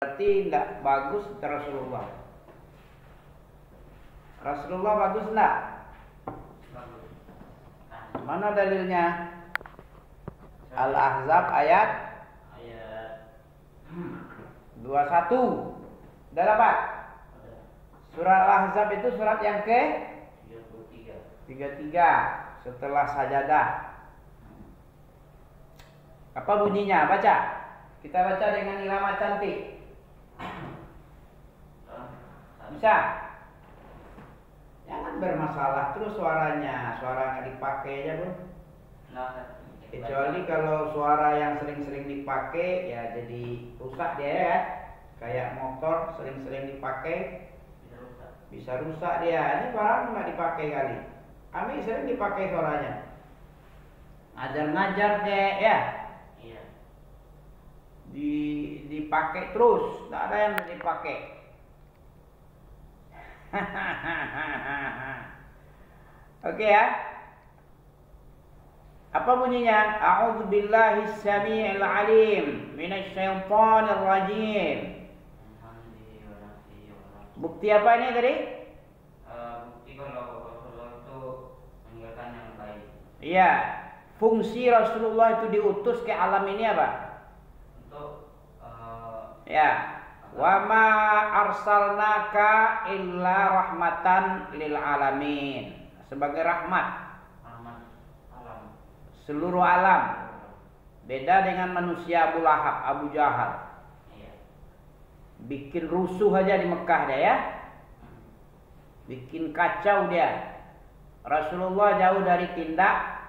Berarti tidak bagus Rasulullah. Rasulullah bagus enggak? Bagus. Mana dalilnya? Al-Ahzab ayat 21. Udah dapat? Surat Al-Ahzab itu surat yang ke 33 setelah sajadah. Apa bunyinya? Baca. Kita baca dengan irama cantik. Bisa? Jangan bermasalah terus suaranya. Suara nggak dipakai aja, Bro. Kecuali kalau suara yang sering-sering dipakai ya jadi rusak dia ya. Kayak motor sering-sering dipakai bisa rusak dia. Ini barang nggak dipakai kali. Kami sering dipakai suaranya. Ngajar-ngajar deh ya. Iya. Dipakai terus, nggak ada yang dipakai. Oke ya. Apa bunyinya? A'udzubillahi samii'il 'aliim minasyaitonir rajim. Bukti apa ini tadi? Bukti kalau Rasulullah itu meninggalkan yang baik. Iya. Fungsi Rasulullah itu diutus ke alam ini apa? Untuk Ya. Wa ma arsalnaka illa rahmatan lil alamin. Sebagai rahmat alam. seluruh alam. Beda dengan manusia Abu Lahab, Abu Jahal. Iya. Bikin rusuh aja di Mekah dia ya. Bikin kacau dia. Rasulullah jauh dari tindakan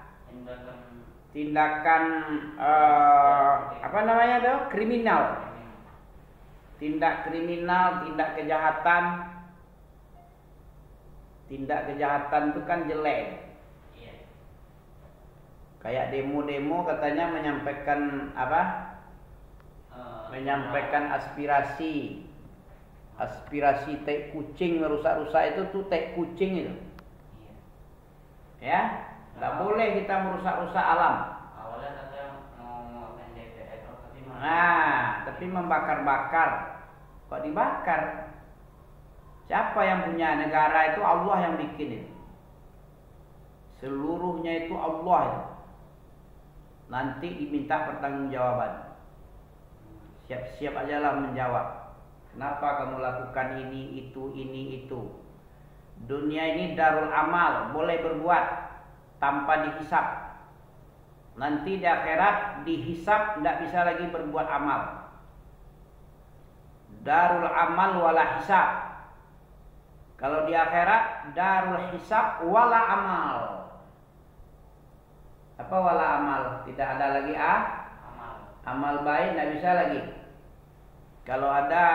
apa namanya tuh? Kriminal. Tindak kriminal, tindak kejahatan. Tindak kejahatan itu kan jelek. Iya. Kayak demo-demo katanya menyampaikan apa? Menyampaikan aspirasi. Aspirasi tai kucing merusak-rusak itu tuh tai kucing itu. Iya. Ya, nggak boleh kita merusak-rusak alam. Awalnya katanya mau NDPR tapi Tapi membakar-bakar. Kok dibakar? Siapa yang punya negara itu? Allah yang bikin itu. Seluruhnya itu Allah itu. Nanti diminta pertanggungjawaban. Siap-siap aja lah menjawab. Kenapa kamu lakukan ini, itu? Dunia ini darul amal, boleh berbuat tanpa dihisap. Nanti di akhirat dihisap, tidak bisa lagi berbuat amal. Darul amal wala hisab. Kalau di akhirat darul hisab wala amal. Apa wala amal? Tidak ada lagi amal baik, tidak bisa lagi. Kalau ada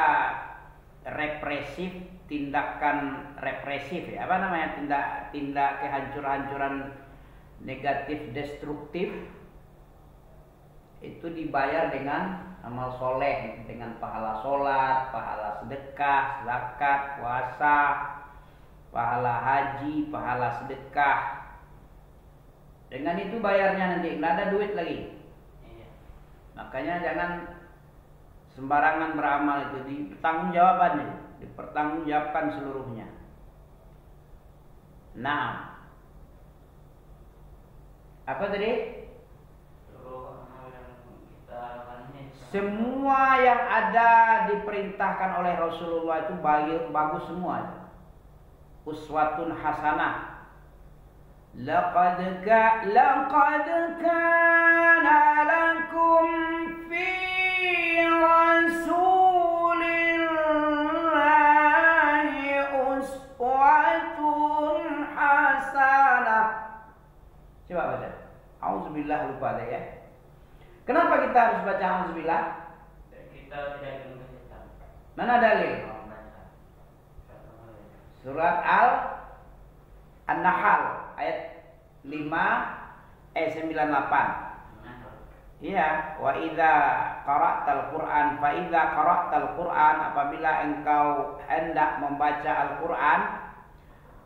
represif, tindakan represif ya, apa namanya, tindak kehancuran negatif destruktif, itu dibayar dengan amal soleh, dengan pahala sholat, pahala sedekah, zakat, puasa, pahala haji, pahala sedekah. Dengan itu bayarnya nanti, nggak ada duit lagi. Iya. Makanya jangan sembarangan beramal, itu dipertanggungjawabkan seluruhnya. Nah, apa tadi? Semua yang ada diperintahkan oleh Rasulullah itu bagus semua. Uswatun hasanah. Laqad kana lakum fi Rasulillahi uswatun hasanah. Coba baca. Auzubillah, lupa deh ya. Kenapa kita harus baca auzubillah? Kita tidak ingin kesesatan. Mana dalil? Surat An-Nahl ayat 98. Iya, wa idza qara'tal Qur'an fa idza qara'tal Qur'an, apabila engkau hendak membaca Al-Qur'an.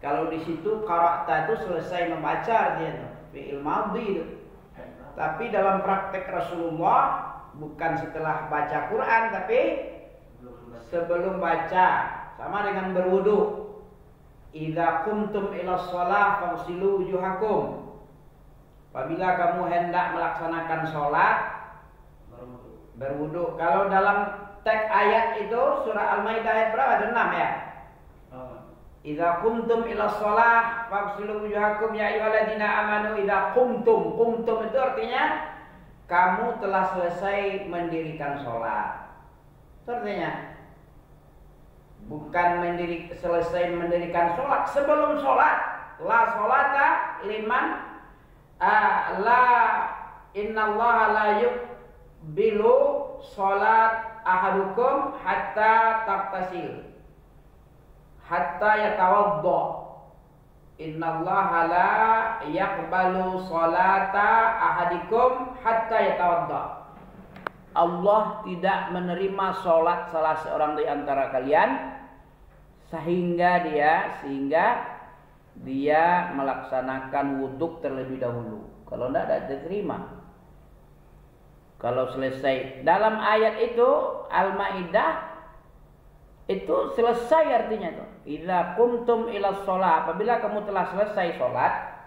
Kalau di situ qara'ta itu selesai membaca artinya fi'il madhi itu. Tapi dalam praktek Rasulullah bukan setelah baca Quran tapi sebelum baca, sama dengan berwudu. Idza qumtum ila shalah faghsilu wujuhakum. Apabila kamu hendak melaksanakan sholat, berwudu. Kalau dalam teks ayat itu surah Al-Maidah ayat berapa? Ada 6 ya. Idza qumtum ila shalah faghsilu wujuhakum ya ayyuhalladzina amanu idza qumtum. Qumtum itu artinya kamu telah selesai mendirikan sholat. Itu artinya bukan selesai mendirikan sholat, sebelum sholat. La sholata liman la innallaha la yuqbilu sholat ahadukum hatta taqtasil hatta yatawadda. Innallaha la yaqbalu sholata ahadikum hatta yatawadda. Allah tidak menerima sholat salah seorang di antara kalian sehingga dia melaksanakan wudhu terlebih dahulu. Kalau tidak diterima. Kalau selesai dalam ayat itu Al-Maidah itu selesai artinya tuh. Idza qumtum ila shalah, apabila kamu telah selesai sholat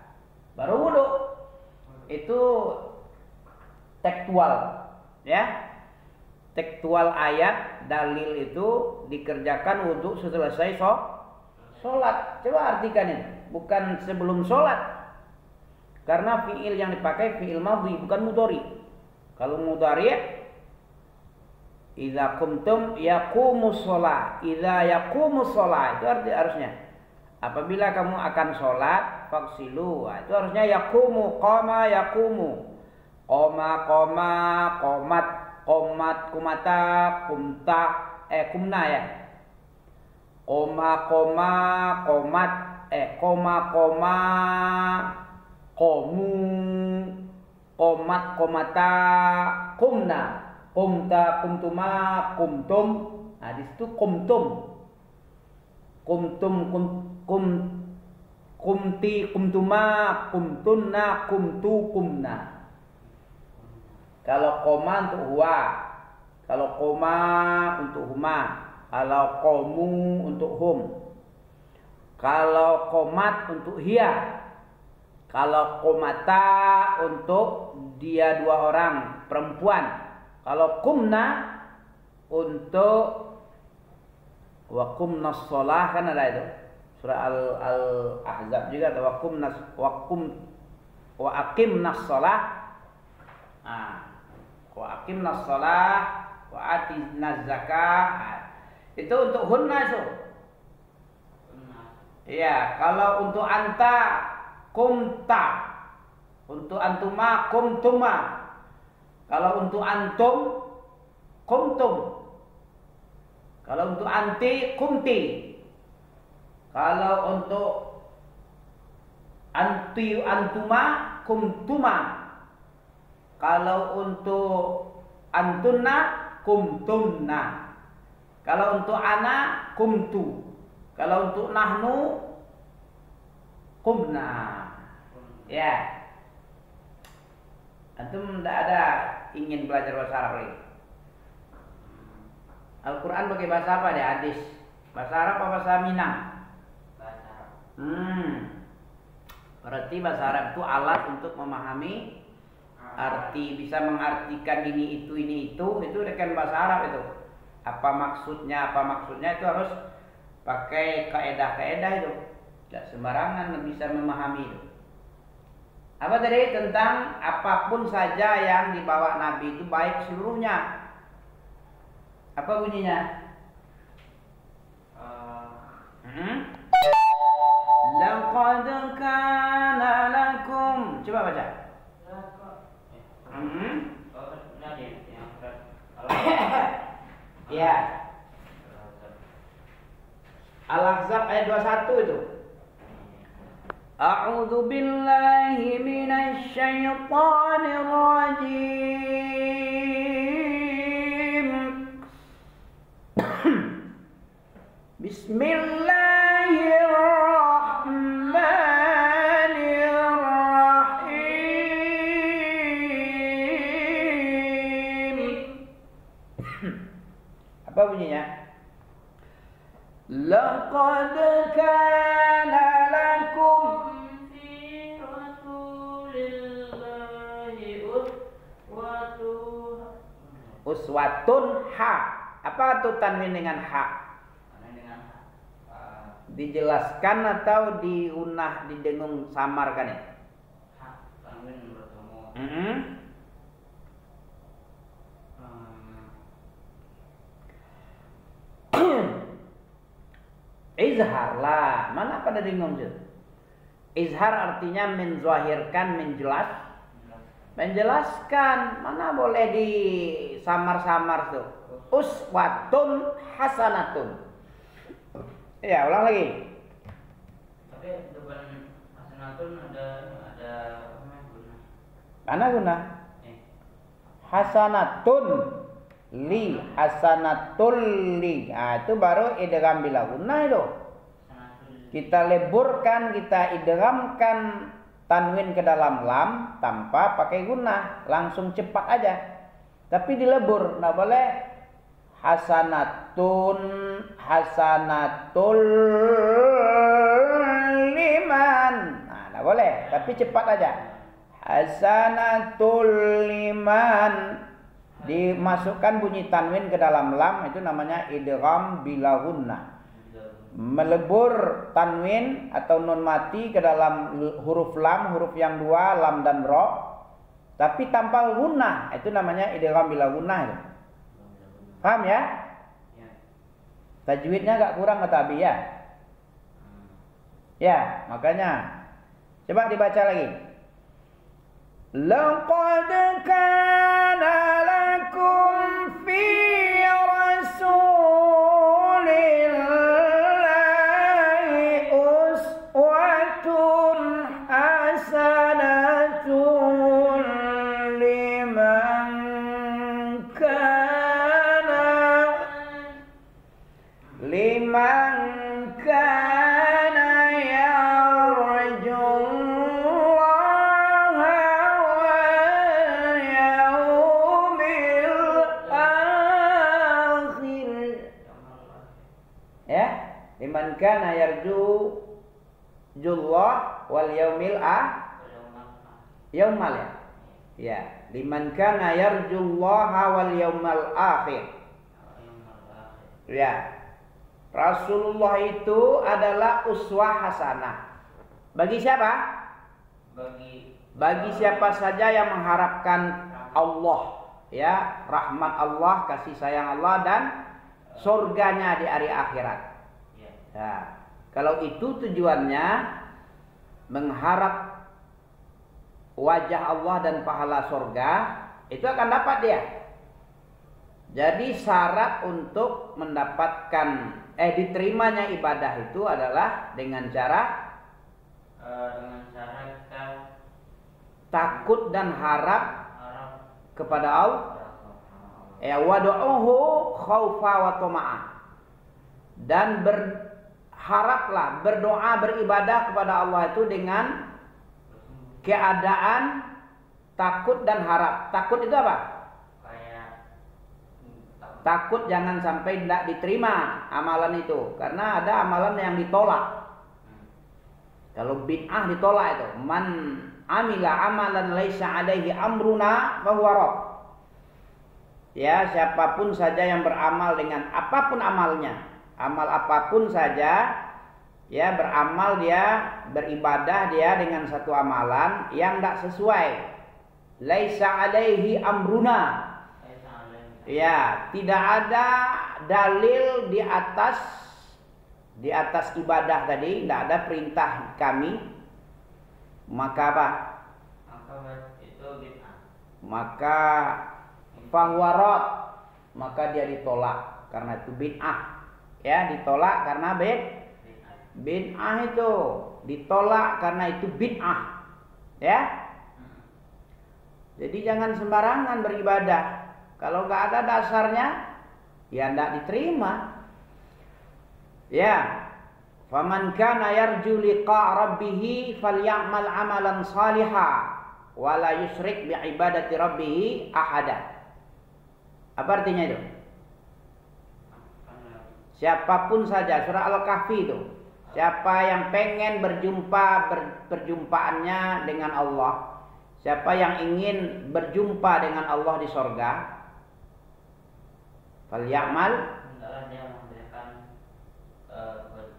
baru wudhu. Itu tekstual. Ya, tekstual ayat dalil itu dikerjakan wudhu selesai sholat. Coba artikan ini, bukan sebelum sholat. Karena fiil yang dipakai fiil madhi bukan mudhari. Kalau mudhari, idza qumtum yaqumus shalah, idza yaqumus shalah itu harusnya apabila kamu akan sholat faghsilu. Itu harusnya yaqumu, qama yaqumu. Qoma qomat kumata kumta kumna ya. Qoma qomat qoma qomu qomat komata kumna kumta kumtuma kumtum. Nah di situ kumtum kumti kumtuma kumtunna kumtu kumna. Kalau koma untuk huwa, kalau koma untuk huma, kalau komu untuk hum, kalau komat untuk hiya, kalau komata untuk dia dua orang perempuan, kalau kumna untuk wakumnas sholah, kan ada itu surah Al-Ahzab juga ada wa aqimnas sholah. Wa aqimnas shalah wa atinaz zakah. Itu untuk hunna itu. Iya, kalau untuk anta kumta, untuk antuma kumtuma. Kalau untuk antum kumtum. Kalau untuk anti kumti. Kalau untuk anti antuma kumtuma. Kalau untuk antunna kumtunna. Kalau untuk ana kumtu. Kalau untuk nahnu kumna. Ya. Antum tidak ada ingin belajar bahasa Arab lagi. Al-Quran pakai bahasa apa dia? Hadis. Bahasa Arab apa bahasa Minang? Bahasa Arab. Berarti bahasa Arab itu alat untuk memahami arti, bisa mengartikan ini itu dengan bahasa Arab itu. Apa maksudnya itu harus pakai kaedah-kaedah itu. Tidak sembarangan bisa memahami itu. Apa tadi? Tentang apapun saja yang dibawa Nabi itu baik seluruhnya. Apa bunyinya? Laqad kana lakum. Coba baca. Ya. Al-Ahzab ayat 21 itu. A'udzu billahi minasy syaithanir rajim. Bismillahirrahmanirrahim. Apa bunyinya? bunyinya. Laqad kana lakum fi rasulillahi uswatun ha. Apa tuh tanwin dengan ha? Dijelaskan atau diunah, didengung samarkan ya? Ha, tanwin bertemu. Izhar lah, mana pada dengung sih? Izhar artinya menzahirkan, menjelaskan. Mana boleh disamar-samar tuh? Uswatun hasanatun. Ya, ulang lagi. Tapi depan hasanatun ada guna. Mana guna? Hasanatun li, hasanatul li. Nah, itu baru idgham bila guna itu. Kita leburkan, kita idghamkan tanwin ke dalam lam tanpa pakai guna, langsung cepat aja. Tapi dilebur, enggak boleh hasanatul liman. Nah, enggak boleh, tapi cepat aja. Hasanatul liman, dimasukkan bunyi tanwin ke dalam lam, itu namanya idgham bila gunnah. Melebur tanwin atau nun mati ke dalam huruf lam, huruf yang dua, lam dan ro, tapi tanpa gunnah, itu namanya idgham bila gunnah itu. Paham ya? Tajwidnya agak kurang kata Abi ya. Ya, makanya coba dibaca lagi. Laqad kana lakum fi rasulillahi uswatun hasanatun liman kana yarjullaha wal yawmil akhir. Ya, liman kana yarjullah wal yawmil yaumal ya. Ya, liman kana yarjullaha wal yaumal akhir. Ya. Rasulullah itu adalah uswah hasanah. Bagi siapa? Bagi siapa saja yang mengharapkan Allah, ya, rahmat Allah, kasih sayang Allah dan surganya di hari akhirat. Ya. Kalau itu tujuannya mengharap wajah Allah dan pahala surga, itu akan dapat dia. Jadi syarat untuk mendapatkan diterimanya ibadah itu adalah dengan cara takut dan harap kepada Allah. Ya, wad'uhu khaufa wa tama'ah. Dan berharaplah, berdoa, beribadah kepada Allah itu dengan keadaan takut dan harap. Takut itu apa? Takut jangan sampai tidak diterima amalan itu, karena ada amalan yang ditolak. Kalau bid'ah ditolak itu, man amila amalan laisa alaihi amruna fahuwa rad. Ya, siapapun saja yang beramal dengan apapun amalnya, amal apapun saja, ya, beramal dia, beribadah dia dengan satu amalan yang tidak sesuai, laisa alaihi amruna. Ya, tidak ada dalil di atas ibadah tadi, tidak ada perintah kami, maka apa? Itu bid'ah. Maka fahuwa, maka dia ditolak karena itu bid'ah. Ya, ditolak karena bid'ah itu ditolak karena itu bid'ah. Ya. Jadi jangan sembarangan beribadah. Kalau nggak ada dasarnya, ya nggak diterima. Ya, faman kana yarju liqa rabbih falyamal amalan salihah wa la yusyrik bi ibadati rabbih ahada. Apa artinya itu? Siapapun saja, surah Al-Kahfi itu. Siapa yang pengen perjumpaannya dengan Allah, siapa yang ingin berjumpa dengan Allah di sorga, falyamal, hendaklah dia memberikan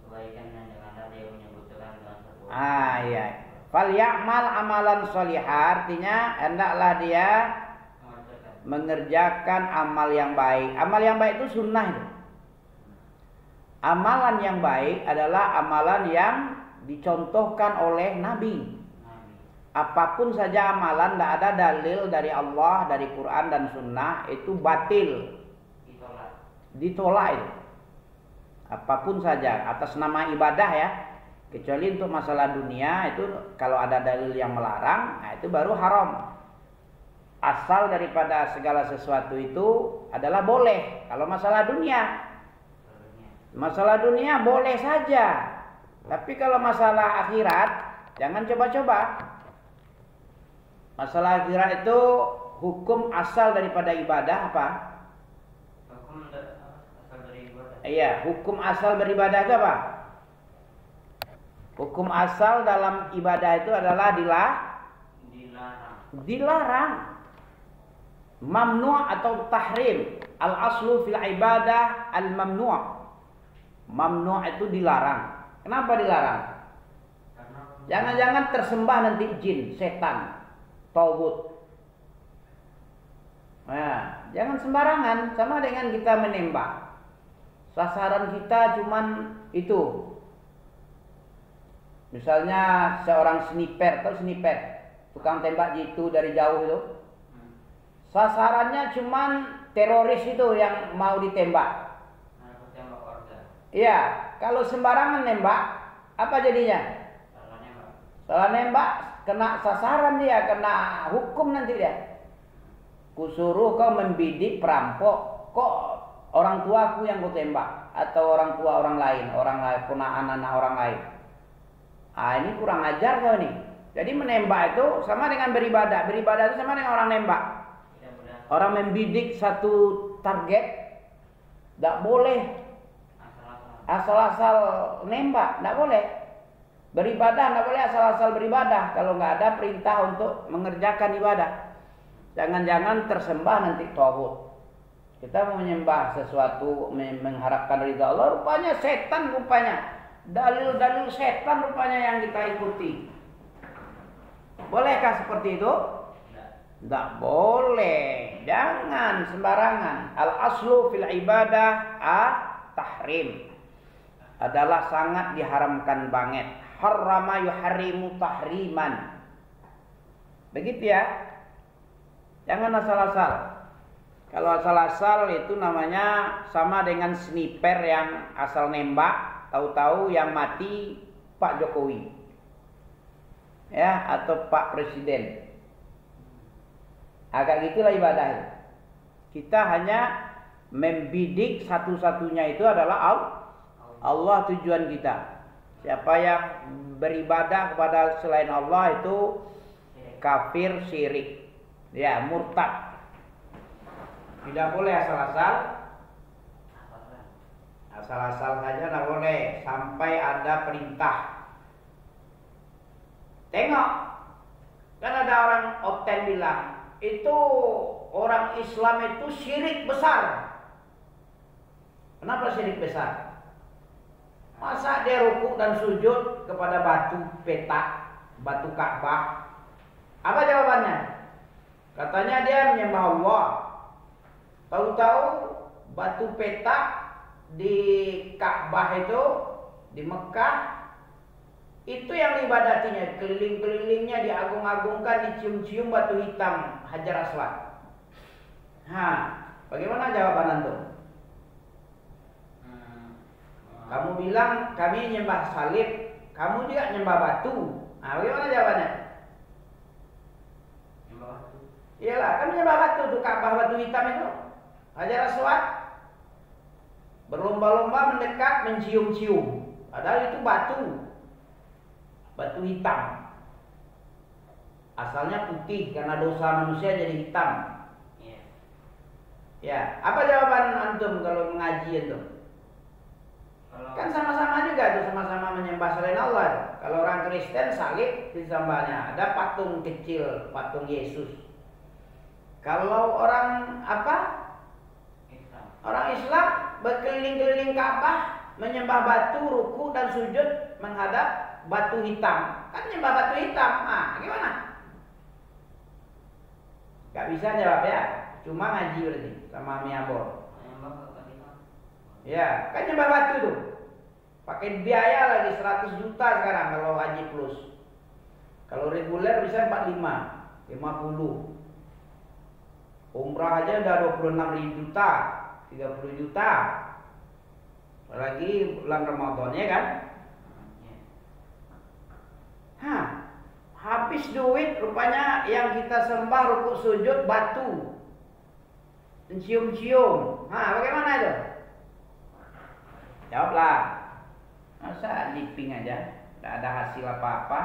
kebaikan dengan dia menyebutkan dengan satu. Iya. Falyamal amalan sholihah, artinya hendaklah dia mengerjakan amal yang baik. Amal yang baik itu sunnah itu. Amalan yang baik adalah amalan yang dicontohkan oleh Nabi. Apapun saja amalan, tidak ada dalil dari Allah, dari Quran dan Sunnah, itu batil. Ditolak itu. Apapun saja, atas nama ibadah ya. Kecuali untuk masalah dunia, itu kalau ada dalil yang melarang, nah itu baru haram. Asal daripada segala sesuatu itu adalah boleh. Kalau masalah dunia boleh saja. Tapi kalau masalah akhirat, jangan coba-coba. Masalah akhirat itu hukum asal daripada ibadah apa? Hukum asal dari ibadah. Iya, hukum asal beribadah itu apa? Hukum asal dalam ibadah itu adalah dilarang. Mamnu' atau tahrim. Al-aslu fil ibadah al-mamnu'. Mamnu' itu dilarang. Kenapa dilarang? Jangan-jangan tersembah nanti jin, setan, tauhid. Nah, jangan sembarangan, sama dengan kita menembak. Sasaran kita cuman itu. Misalnya seorang sniper, atau sniper, tukang tembak jitu dari jauh itu. Sasarannya cuman teroris itu yang mau ditembak. Iya, kalau sembarangan nembak, apa jadinya? Salah nembak, kena sasaran dia, kena hukum nanti dia. Kusuruh kau membidik perampok, kok orang tuaku yang kau tembak, atau orang tua orang lain, ponakan anak orang lain. Ini kurang ajar kau nih. Jadi menembak itu sama dengan beribadah. Beribadah itu sama dengan orang nembak. Orang membidik satu target, tidak boleh asal-asal nembak, tidak boleh. Beribadah tidak boleh asal-asal beribadah kalau nggak ada perintah untuk mengerjakan ibadah. Jangan-jangan tersembah nanti tauhid. Kita mau menyembah sesuatu, mengharapkan ridha Allah, rupanya setan rupanya. Dalil-dalil setan rupanya yang kita ikuti. Bolehkah seperti itu? Tidak boleh. Jangan sembarangan. Al-aslu fil ibadah tahrim. Adalah sangat diharamkan banget. Harrama yuharrimu tahriman. Begitu ya. Jangan asal-asal. Kalau asal-asal itu namanya sama dengan sniper yang asal nembak, tahu-tahu yang mati Pak Jokowi. Ya, atau Pak Presiden. Agak gitulah ibadah. Kita hanya membidik satu-satunya itu adalah Allah tujuan kita. Siapa yang beribadah kepada selain Allah itu kafir, syirik, ya murtad. Tidak boleh asal-asal. Asal-asal saja tidak boleh sampai ada perintah. Tengok, kan ada orang oten bilang itu orang Islam itu syirik besar. Kenapa syirik besar? Masa dia rukuk dan sujud kepada batu petak, batu Ka'bah? Apa jawabannya? Katanya dia menyembah Allah. Tahu-tahu batu petak di Ka'bah itu, di Mekah, itu yang diibadatinya. Keliling-kelilingnya diagung-agungkan, dicium-cium batu hitam Hajar Aswad. Bagaimana jawaban antum? Kamu bilang kami nyembah salib, kamu juga nyembah batu. Bagaimana jawabannya? Nyembah batu. Iyalah, kami nyembah batu tuh, Ka'bah batu hitam itu, Hajar Aswad. Berlomba-lomba mendekat, mencium-cium. Padahal itu batu hitam. Asalnya putih karena dosa manusia jadi hitam. Ya, apa jawaban antum kalau mengaji antum? Kan sama-sama juga tuh, sama-sama menyembah selain Allah. Kalau orang Kristen salib disembahnya, ada patung kecil, patung Yesus. Kalau orang apa? Orang Islam berkeliling-keliling Ka'bah, menyembah batu, ruku dan sujud menghadap batu hitam. Kan nyembah batu hitam. Ah, gimana? Gak bisa jawab ya. Cuma ngaji berarti sama Miabor. Ya, kan nyembah batu tuh. Pakai biaya lagi 100 juta sekarang kalau haji plus. Kalau reguler bisa 45, 50. Umrah aja udah 26 juta, 30 juta. Apalagi bulan Ramadan ya kan? Hah, habis duit rupanya yang kita sembah rukuk sujud batu. Cium-cium. Hah, bagaimana itu? Jawablah. Masa liping aja, tidak ada hasil apa-apa.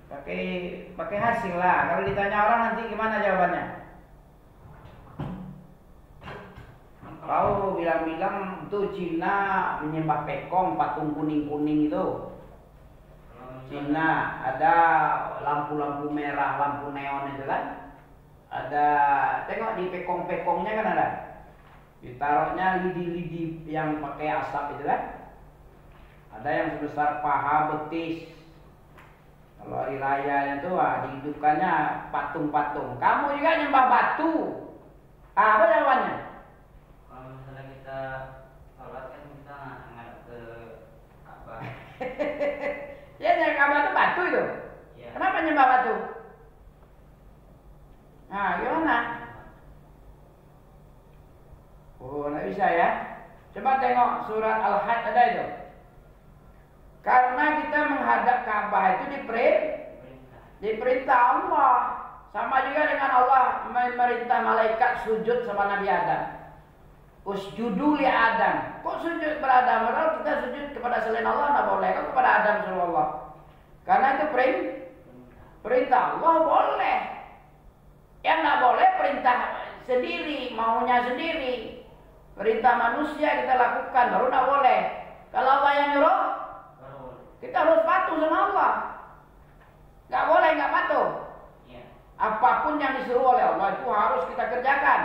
Pakai hasil lah. Kalau ditanya orang nanti gimana jawabannya? Kau bilang-bilang tuh Cina menyembah pekong, patung kuning-kuning itu. Cina ada lampu-lampu merah, lampu neon itu kan. Ada, tengok di pekong-pekongnya kan ada. Ditaruhnya lidi-lidi yang pakai asap itu kan. Ada yang sebesar paha betis. Kalau hari raya itu dihidupkannya patung-patung. Kamu juga nyembah batu. Apa jawabannya? Kalau misalnya kita sholat kan kita ngadep ke apa? Ya nyembah Ka'bah itu batu itu. Ya. Kenapa nyembah batu? Nah, gimana? Oh, nggak bisa ya. Coba tengok surat Al-Hajj ada itu. Karena kita menghadap Ka'bah itu diperintah Allah. Sama juga dengan Allah memerintah malaikat sujud sama Nabi Adam. Usjudu li Adam. Kok sujud kepada Adam? Padahal kita sujud kepada selain Allah nggak boleh. Kok kepada Adam suruh Allah? Karena itu perintah Allah boleh. Yang nggak boleh perintah sendiri, maunya sendiri. Perintah manusia kita lakukan, baru tidak boleh. Kalau Allah yang nyuruh, kita harus patuh sama Allah. Gak boleh gak patuh. Apapun yang disuruh oleh Allah itu harus kita kerjakan.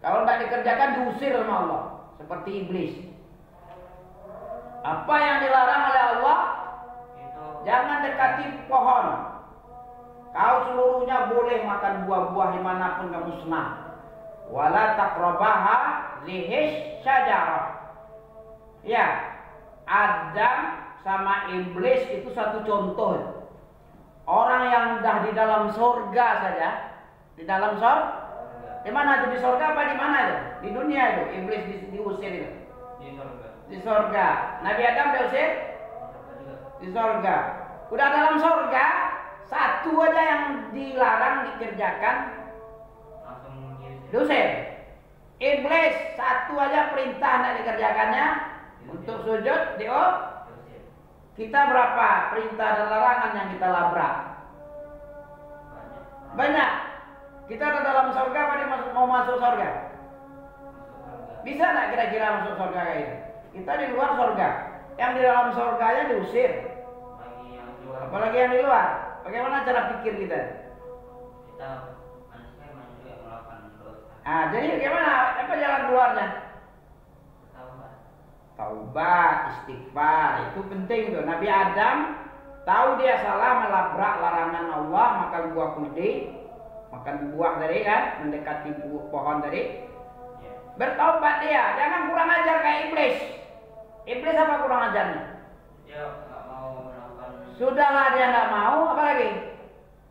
Kalau tidak dikerjakan diusir sama Allah, seperti iblis. Apa yang dilarang oleh Allah, jangan dekati pohon. Kau seluruhnya boleh makan buah-buah dimanapun kamu senang. Wala taqrabaha lihish syajarah. Ya, Adam sama iblis itu satu contoh. Orang yang dah di dalam surga saja, di dalam surga. Di mana itu? Di surga apa di mana itu? Di dunia itu iblis diusir itu. Di surga. Di surga. Nabi Adam diusir di surga. Udah dalam surga, satu aja yang dilarang dikerjakan diusir. Iblis satu aja perintah tidak dikerjakannya untuk sujud kita berapa perintah dan larangan yang kita labrak? Banyak. Kita ada dalam surga apa mau masuk surga? Bisa nggak kira-kira masuk surga kayak itu? Kita di luar surga. Yang di dalam surganya diusir. Apalagi yang di luar. Bagaimana cara pikir kita? Kita manusia melakukan dosa. Jadi bagaimana? Apa jalan keluarnya? Taubat, istighfar, itu penting tuh. Nabi Adam tahu dia salah melabrak larangan Allah, makan buah putih, makan buah dari kan, mendekati pohon dari. Bertaubat dia, jangan kurang ajar kayak iblis. Iblis apa kurang ajarnya? Dia nggak mau melakukan. Sudahlah dia nggak mau, apa lagi?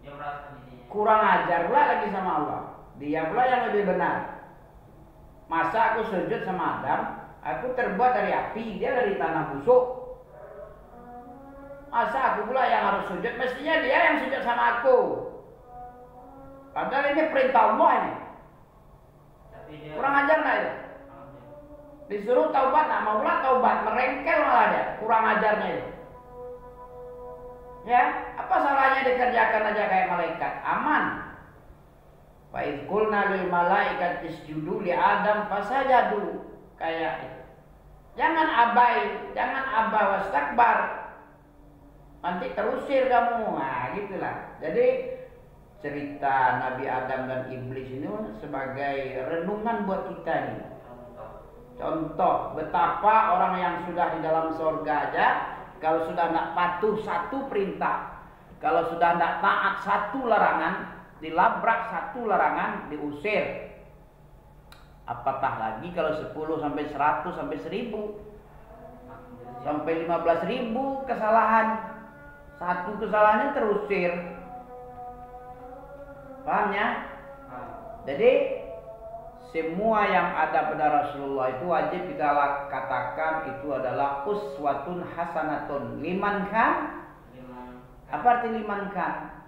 Dia merasa dirinya kurang ajar pula lagi sama Allah. Dia pula yang lebih benar. Masa aku sujud sama Adam? Aku terbuat dari api, dia dari tanah busuk. Masa aku pula yang harus sujud? Mestinya dia yang sujud sama aku. Padahal ini perintah Allah ini. Kurang ajar nggak itu? Disuruh taubat, nak mau pula taubat, merengkel malah dia. Kurang ajarnya itu. Ya, apa salahnya dikerjakan aja kayak malaikat? Aman. Fa idh qulna lil malaikati isjudu li Adam fasajadu. Kayak itu. Jangan abai, jangan aba wastakbar. Nanti terusir kamu. Nah, gitulah. Jadi cerita Nabi Adam dan iblis ini sebagai renungan buat kita nih. Contoh betapa orang yang sudah di dalam surga aja, kalau sudah tidak patuh satu perintah, kalau sudah tidak taat satu larangan, dilabrak satu larangan, diusir. Apatah lagi kalau 10 sampai 100 sampai 1000 sampai 15.000 kesalahan. Satu kesalahannya terusir. Paham ya? Jadi semua yang ada pada Rasulullah itu wajib kita katakan itu adalah uswatun hasanatun. Liman kan? Apa arti liman kan?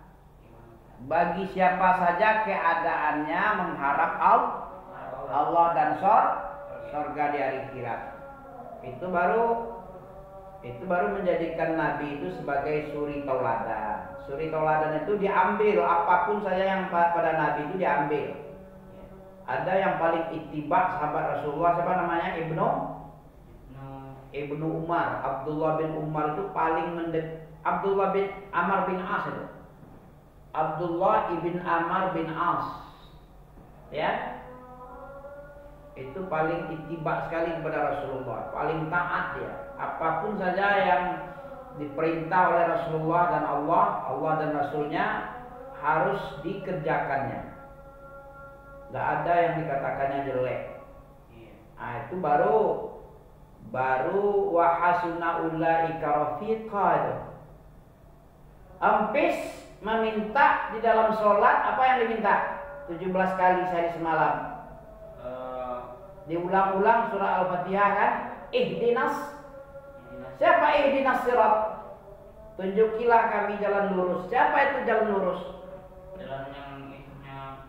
Bagi siapa saja keadaannya mengharap Allah dan surga di hari kiamat. Itu baru menjadikan Nabi itu sebagai suri tauladan. Suri tauladan itu diambil apapun saja yang pada Nabi itu diambil. Ada yang paling ittiba sahabat Rasulullah, siapa namanya? Ibnu Umar. Abdullah bin Umar itu paling Abdullah bin Amr bin As itu. Abdullah ibn Amr bin As. Ya. Itu paling ittiba sekali kepada Rasulullah, paling taat dia. Apapun saja yang diperintah oleh Rasulullah dan Allah dan Rasulnya harus dikerjakannya. Gak ada yang dikatakannya jelek. Nah, itu baru wahasuna ulaika rafiqa. Ampis meminta di dalam sholat apa yang diminta? 17 kali sehari semalam. Diulang-ulang surah Al-Fatihah kan? Ihdinas. Siapa ihdinas sirat? Tunjukilah kami jalan lurus. Siapa itu jalan lurus? Jalan yang itunya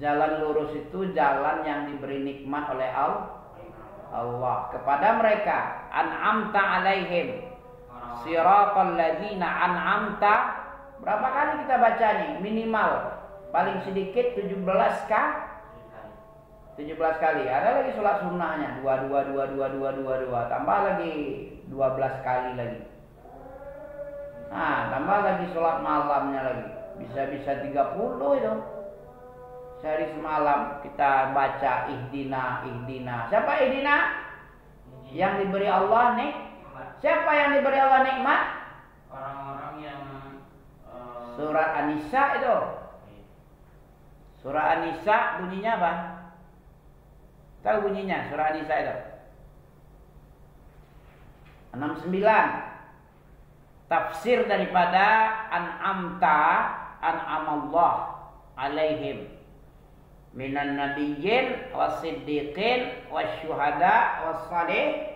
jalan lurus itu jalan yang diberi nikmat oleh Allah kepada mereka. An'amta alaihim siratal ladzina an'amta. Berapa kali kita baca nih? Minimal paling sedikit 17 kali. Ada lagi sholat sunnahnya 22 tambah lagi 12 kali lagi. Nah, tambah lagi sholat malamnya lagi. Bisa 30 itu. Sehari semalam kita baca ihdina. Siapa ihdina? Yang diberi Allah nih. Siapa yang diberi Allah nikmat? Orang-orang yang Surat An-Nisa itu. Surah An-Nisa bunyinya apa? Tahu bunyinya surah An-Nisa itu? 69. Tafsir daripada an'amallah alaihim minan nabiyyin wasiddiqin wasyuhada wassalih,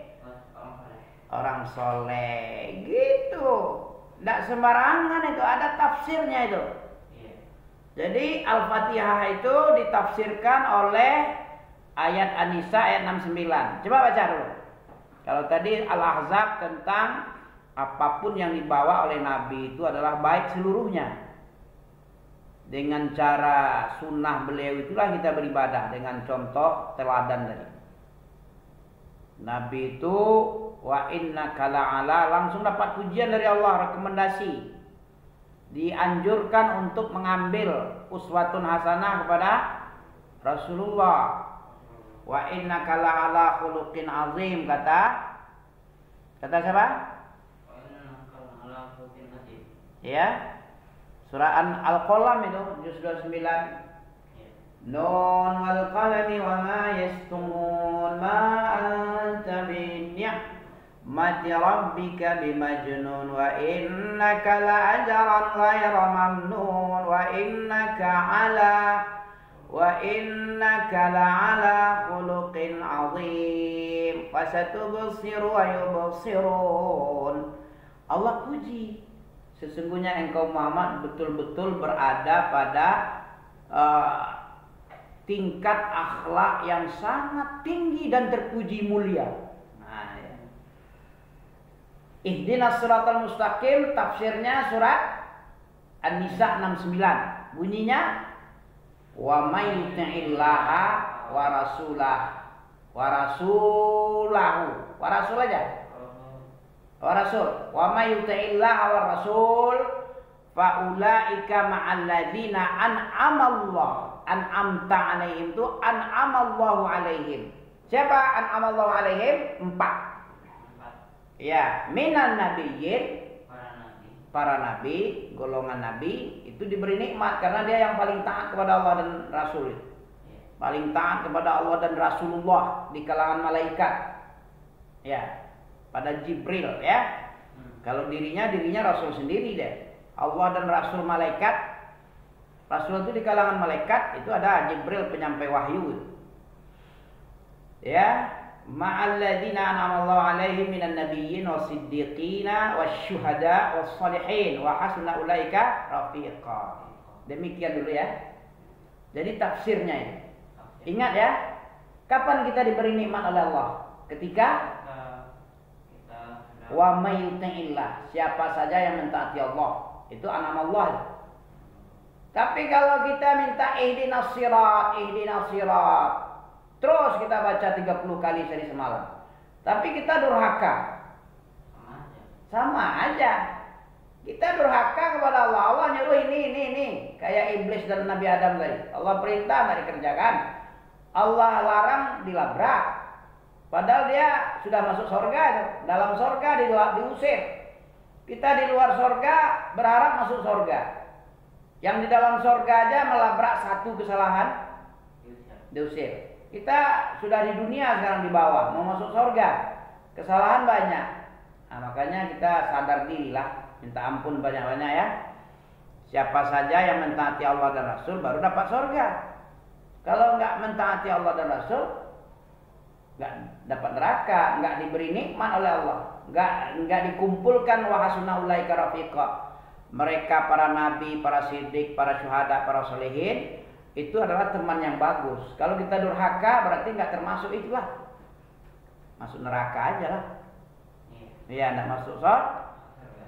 orang soleh gitu. Tidak sembarangan itu, ada tafsirnya itu. Jadi Al-Fatihah itu ditafsirkan oleh ayat An-Nisa ayat 69. Coba baca dulu. Kalau tadi Al-Ahzab tentang apapun yang dibawa oleh Nabi itu adalah baik seluruhnya. Dengan cara sunnah beliau itulah kita beribadah, dengan contoh teladan tadi. Nabi itu wa innaka la'ala, langsung dapat pujian dari Allah, rekomendasi. Dianjurkan untuk mengambil uswatun hasanah kepada Rasulullah. Wa innaka la'ala khuluqin azim, kata siapa? Ya. Surah Al-Qalam itu juz 29. Nun wal qalami wa ma yastumun ma anta bi ni'mati rabbika bimajnun wa innaka la'ajran ghayra mamnun wa innaka la'ala khuluqin azim fasatubsiru wa yubsirun. Allah puji, sesungguhnya engkau Muhammad betul-betul berada pada tingkat akhlak yang sangat tinggi dan terpuji mulia. Nah, ya. Ihdinas siratal mustaqim, tafsirnya surat An-Nisa 69. Bunyinya wa may yuti'illaha wa rasulah wa rasulahu. Wa rasul aja. Wa rasul. Wa may yuti'illaha wa rasul fa ulaika ma'al ladzina an'amta 'alaihim tu an'amallahu 'alaihim. Siapa an'amallahu 'alaihim? 4. Ya, minan nabiyyin, para nabi, golongan nabi itu diberi nikmat karena dia yang paling taat kepada Allah dan Rasul. Paling taat kepada Allah dan Rasulullah di kalangan malaikat. Ya, pada Jibril ya. Kalau dirinya Rasul sendiri deh. Allah dan Rasul malaikat. Rasul itu di kalangan malaikat itu ada Jibril penyampai wahyu. Ya, ma'alladzina an'amallahu 'alaihim minan nabiyyin was-siddiqina wasyuhada was-shalihin wa hasuna ulaika rafiqa. Demikian dulu ya. Jadi tafsirnya ini. Ingat ya, kapan kita diberi nikmat oleh Allah? Ketika wa may yuti'illah, siapa saja yang mentaati Allah, itu an'amallah. Tapi kalau kita minta ihdinas sirat, terus kita baca 30 kali sehari semalam. Tapi kita durhaka. Sama aja. Kita durhaka kepada Allah. Allah nyuruh ini. Kayak iblis dan Nabi Adam tadi. Allah perintah nggak dikerjakan. Allah larang dilabrak. Padahal dia sudah masuk surga. Dalam surga diusir. Kita di luar surga berharap masuk surga. Yang di dalam surga aja melabrak satu kesalahan diusir. Kita sudah di dunia sekarang di bawah, mau masuk surga, kesalahan banyak. Nah, makanya kita sadar dirilah, minta ampun banyak-banyak ya. Siapa saja yang mentaati Allah dan Rasul baru dapat surga. Kalau nggak mentaati Allah dan Rasul, nggak dapat neraka, nggak diberi nikmat oleh Allah, nggak dikumpulkan wa hasuna ulaika rafiqa. Mereka para nabi, para siddiq, para syuhada, para sholihin itu adalah teman yang bagus. Kalau kita durhaka berarti nggak termasuk itulah. Masuk neraka aja lah. Iya, nggak masuk surga.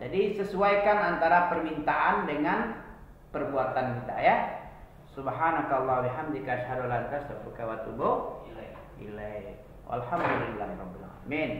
Jadi sesuaikan antara permintaan dengan perbuatan kita ya. Subhanakallah wa bihamdika asyhadu an la ilaha illa anta astaghfiruka wa atubu ilaik. Walhamdulillahirabbil alamin.